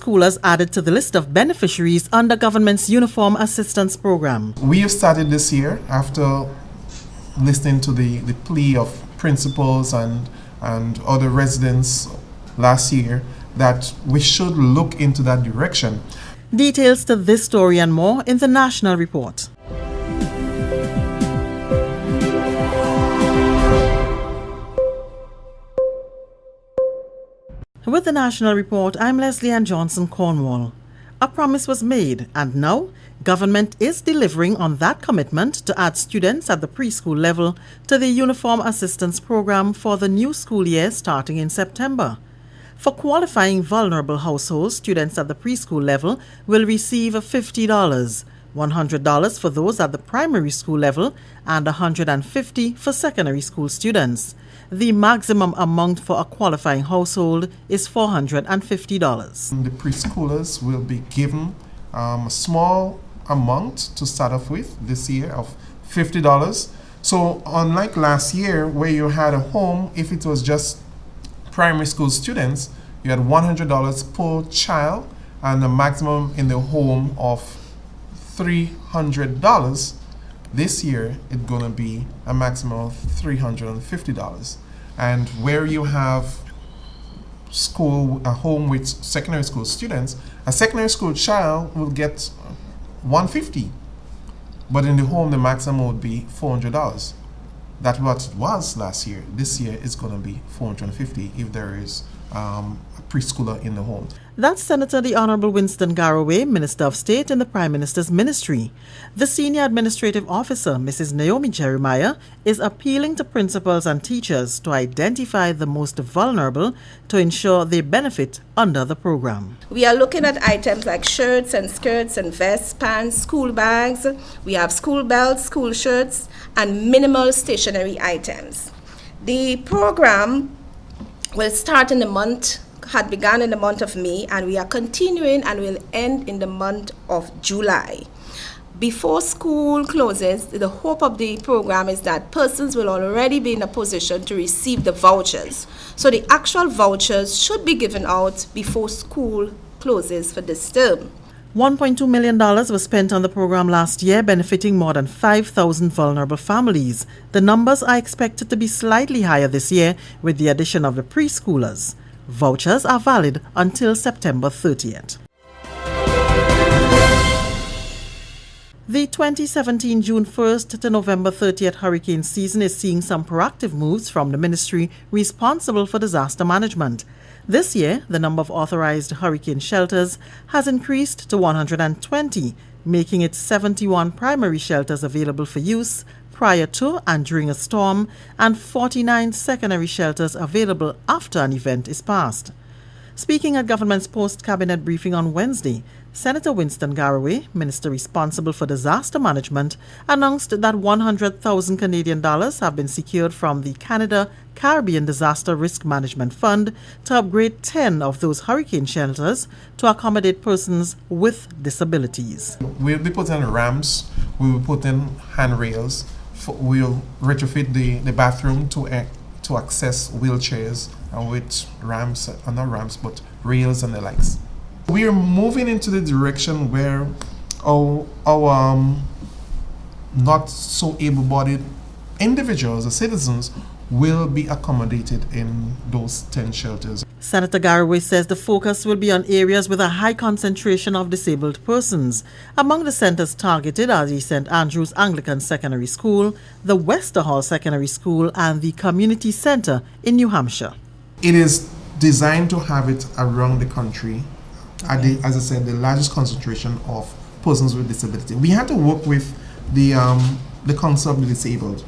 preschoolers added to the list of beneficiaries under government's Uniform Assistance Program. We have started this year after listening to the plea of principals and other residents last year that we should look into that direction. Details to this story and more in the National Report. With the National Report, I'm Leslie Ann Johnson Cornwall. A promise was made, and now government is delivering on that commitment to add students at the preschool level to the Uniform Assistance Program for the new school year starting in September. For qualifying vulnerable households, students at the preschool level will receive $50, $100 for those at the primary school level, and $150 for secondary school students. The maximum amount for a qualifying household is $450. The preschoolers will be given a small amount to start off with this year of $50. So unlike last year where you had a home, if it was just primary school students, you had $100 per child and a maximum in the home of $300. This year, it's going to be a maximum of $350. And where you have a home with secondary school students, a secondary school child will get $150. But in the home, the maximum would be $400. That's what it was last year. This year, it's going to be $450 if there is a preschooler in the home. That's Senator the Honorable Winston Garraway, Minister of State in the Prime Minister's Ministry. The Senior Administrative Officer, Mrs. Naomi Jeremiah, is appealing to principals and teachers to identify the most vulnerable to ensure they benefit under the program. We are looking at items like shirts and skirts and vests, pants, school bags. We have school belts, school shirts, and minimal stationery items. The program will start had begun in the month of May, and we are continuing and will end in the month of July. Before school closes, the hope of the program is that persons will already be in a position to receive the vouchers. So the actual vouchers should be given out before school closes for this term. $1.2 million was spent on the program last year, benefiting more than 5,000 vulnerable families. The numbers are expected to be slightly higher this year with the addition of the preschoolers. Vouchers are valid until September 30th. The 2017 June 1st to November 30th hurricane season is seeing some proactive moves from the ministry responsible for disaster management. This year, the number of authorized hurricane shelters has increased to 120, making it 71 primary shelters available for use prior to and during a storm, and 49 secondary shelters available after an event is passed. Speaking at government's post-cabinet briefing on Wednesday, Senator Winston Garraway, Minister responsible for disaster management, announced that $100,000 Canadian have been secured from the Canada Caribbean Disaster Risk Management Fund to upgrade 10 of those hurricane shelters to accommodate persons with disabilities. We'll be putting ramps, we will put in handrails, we'll retrofit the bathroom to access wheelchairs and with ramps, not ramps, but rails and the likes. We are moving into the direction where our not so able-bodied individuals or citizens will be accommodated in those 10 shelters. Senator Garraway says the focus will be on areas with a high concentration of disabled persons. Among the centers targeted are the St. Andrew's Anglican Secondary School, the Westerhall Secondary School, and the Community Center in New Hampshire. It is designed to have it around the country. As I said, the largest concentration of persons with disability. We had to work with the Council of the Disabled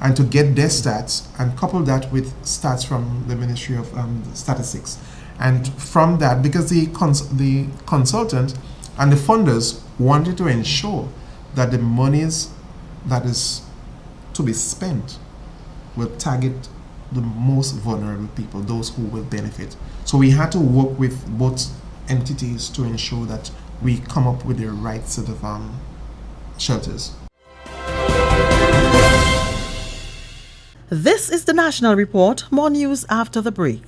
and to get their stats and couple that with stats from the Ministry of Statistics. And from that, because the consultant and the funders wanted to ensure that the monies that is to be spent will target the most vulnerable people, those who will benefit. So we had to work with both entities to ensure that we come up with the right set of shelters. This is the National Report. More news after the break.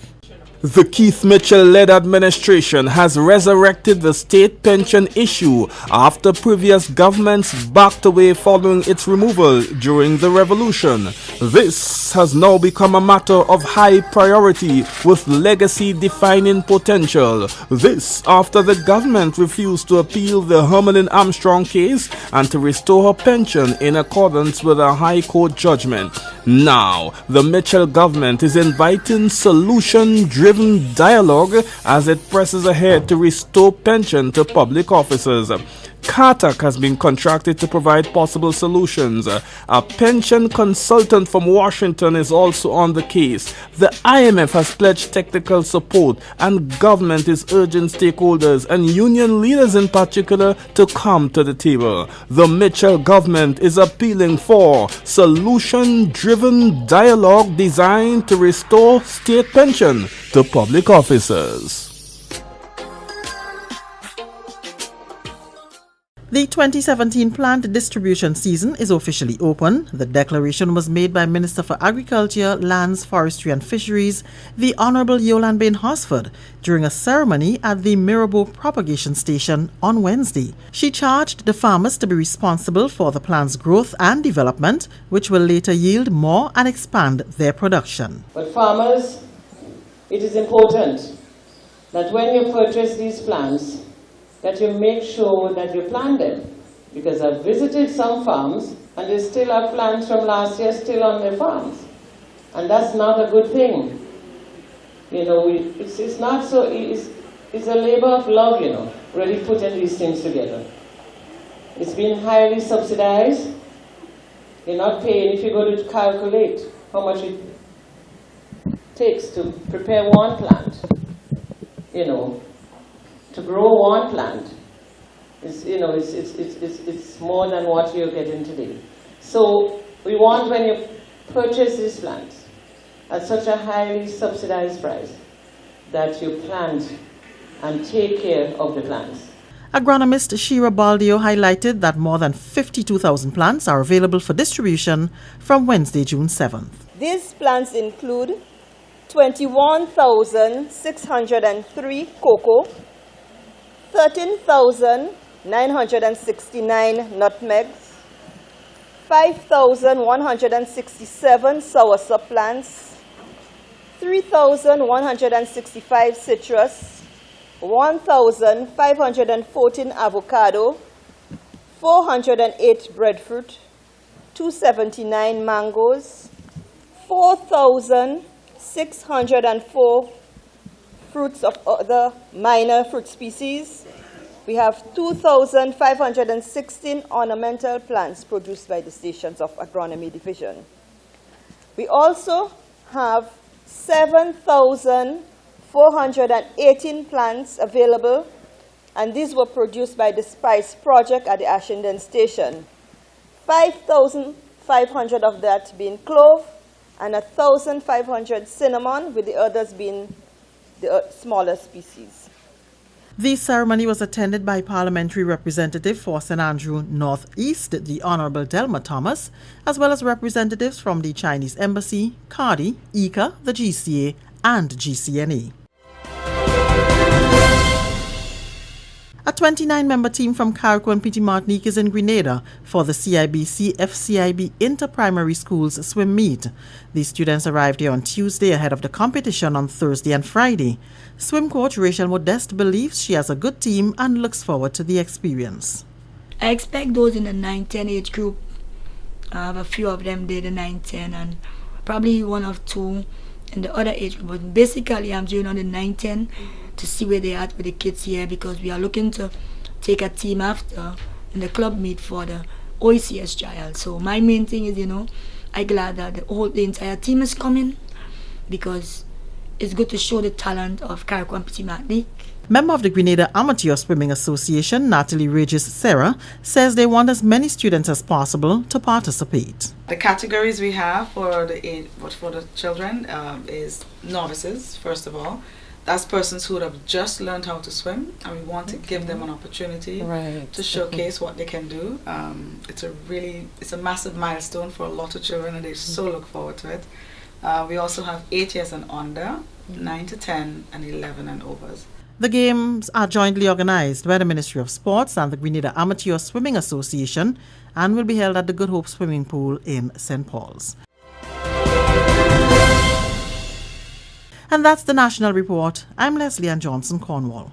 The Keith Mitchell-led administration has resurrected the state pension issue after previous governments backed away following its removal during the revolution. This has now become a matter of high priority with legacy-defining potential. This after the government refused to appeal the Hermelin Armstrong case and to restore her pension in accordance with a High Court judgment. Now, the Mitchell government is inviting solution-driven dialogue as it presses ahead to restore pension to public officers. CARTAC has been contracted to provide possible solutions. A pension consultant from Washington is also on the case. The IMF has pledged technical support, and government is urging stakeholders and union leaders in particular to come to the table. The Mitchell government is appealing for solution-driven dialogue designed to restore state pension to public officers. The 2017 plant distribution season is officially open. The declaration was made by Minister for Agriculture, Lands, Forestry and Fisheries, the Honorable Yolande Bain Horsford, during a ceremony at the Mirabeau Propagation Station on Wednesday. She charged the farmers to be responsible for the plant's growth and development, which will later yield more and expand their production. But farmers, it is important that when you purchase these plants, that you make sure that you plant them. Because I've visited some farms and they still have plants from last year still on their farms. And that's not a good thing. You know, it's not so, it's a labor of love, you know, really putting these things together. It's been highly subsidized. You're not paying, if you go to calculate how much it takes to prepare one plant, you know, to grow one plant, it's more than what you're getting today. So we want, when you purchase these plants at such a highly subsidized price, that you plant and take care of the plants. Agronomist Shira Baldio highlighted that more than 52,000 plants are available for distribution from Wednesday, June 7th. These plants include 21,603 cocoa, 13,969 nutmegs, 5,167 soursop plants, 3,165 citrus, 1,514 avocado, 408 breadfruit, 279 mangoes, 4,604 fruits of other minor fruit species. We have 2,516 ornamental plants produced by the Stations of Agronomy Division. We also have 7,418 plants available, and these were produced by the Spice Project at the Ashenden Station. 5,500 of that being clove, and 1,500 cinnamon, with the others being the smaller species. The ceremony was attended by Parliamentary Representative for St. Andrew North East, the Honorable Delma Thomas, as well as representatives from the Chinese Embassy, CARDI, ICA, the GCA, and GCNA. A 29-member team from Carriacou and Petite Martinique is in Grenada for the CIBC FCIB Inter-Primary Schools swim meet. The students arrived here on Tuesday ahead of the competition on Thursday and Friday. Swim coach Rachel Modeste believes she has a good team and looks forward to the experience. I expect those in the 9-10 age group. I have a few of them there, the 9-10, and probably one or two in the other age group. But basically, I'm doing on the 9-10 to see where they're at with the kids here, because we are looking to take a team after in the club meet for the OECS trial. So my main thing is, I'm glad that the entire team is coming, because it's good to show the talent of Carriacou and Petite Martinique. Member of the Grenada Amateur Swimming Association, Natalie Regis Serra, says they want as many students as possible to participate. The categories we have for the children is novices, first of all. That's persons who have just learned how to swim, and we want to give them an opportunity to showcase what they can do. It's a massive milestone for a lot of children, and they so look forward to it. We also have 8 years and under, 9 to 10, and 11 and overs. The games are jointly organized by the Ministry of Sports and the Grenada Amateur Swimming Association and will be held at the Good Hope Swimming Pool in St. Paul's. And that's the National Report. I'm Leslie Ann Johnson Cornwall.